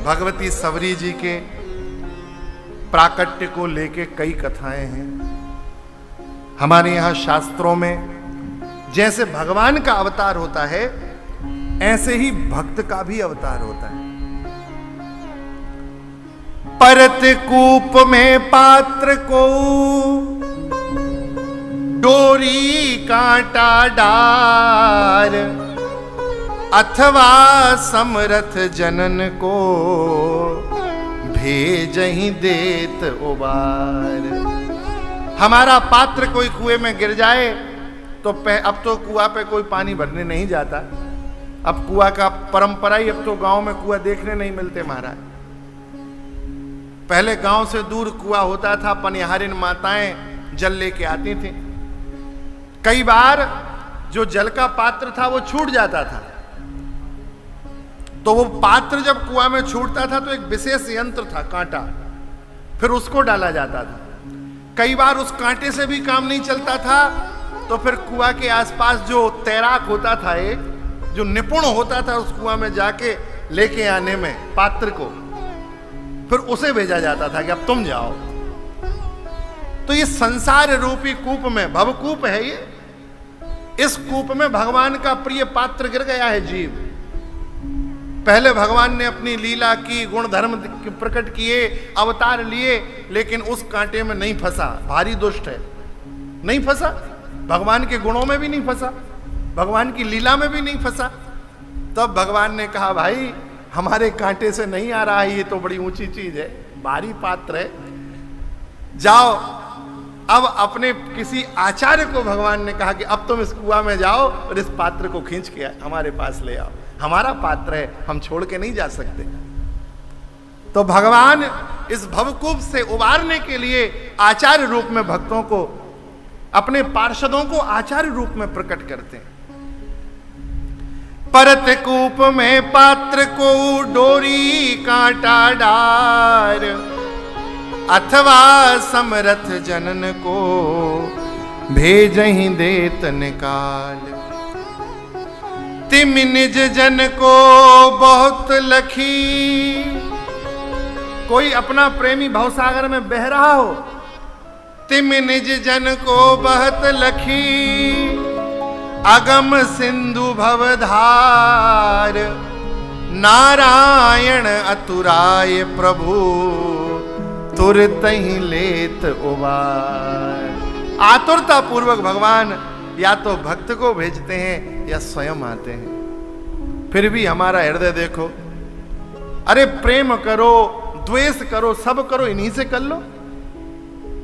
भगवती सबरी जी के प्राकट्य को लेके कई कथाएं हैं। हमारे यहां शास्त्रों में जैसे भगवान का अवतार होता है, ऐसे ही भक्त का भी अवतार होता है। परत कूप में पात्र को डोरी कांटा डार, अथवा समरथ जनन को भेजहि देत उबार। हमारा पात्र कोई कुएं में गिर जाए तो अब तो कुआं पे कोई पानी भरने नहीं जाता। अब कुआं का परंपरा ही, अब तो गांव में कुआं देखने नहीं मिलते महाराज। पहले गांव से दूर कुआं होता था, पनिहारिन माताएं जल लेके आती थी। कई बार जो जल का पात्र था वो छूट जाता था, तो वो पात्र जब कुआं में छूटता था तो एक विशेष यंत्र था, कांटा, फिर उसको डाला जाता था। कई बार उस कांटे से भी काम नहीं चलता था, तो फिर कुआं के आसपास जो तैराक होता था, एक जो निपुण होता था उस कुआं में जाके लेके आने में पात्र को, फिर उसे भेजा जाता था कि अब तुम जाओ। तो ये संसार रूपी कूप में, भवकूप है ये, इस कूप में भगवान का प्रिय पात्र गिर गया है जीव। पहले भगवान ने अपनी लीला की, गुण धर्म प्रकट किए, अवतार लिए, लेकिन उस कांटे में नहीं फंसा। भारी दुष्ट है, नहीं फंसा, भगवान के गुणों में भी नहीं फंसा, भगवान की लीला में भी नहीं फंसा। तब भगवान ने कहा, भाई हमारे कांटे से नहीं आ रहा है, ये तो बड़ी ऊंची चीज है, भारी पात्र है, जाओ। अब अपने किसी आचार्य को भगवान ने कहा कि अब तुम इस कुआं में जाओ और इस पात्र को खींच के हमारे पास ले आओ, हमारा पात्र है, हम छोड़ के नहीं जा सकते। तो भगवान इस भवकूप से उबारने के लिए आचार्य रूप में भक्तों को, अपने पार्षदों को आचार्य रूप में प्रकट करते हैं। परत कूप में पात्र को डोरी कांटा डार, अथवा समरथ जनन को भेजहि देत निकाल। तिम निज जन को बहुत लखी, कोई अपना प्रेमी भवसागर में बह रहा हो, तिम निज जन को बहुत लखी, अगम सिंधु भवधार, नारायण अतुराय प्रभु तुरत ही लेत उबार। आतुरता पूर्वक भगवान या तो भक्त को भेजते हैं या स्वयं आते हैं। फिर भी हमारा हृदय देखो, अरे प्रेम करो, द्वेष करो, सब करो, इन्हीं से कर लो।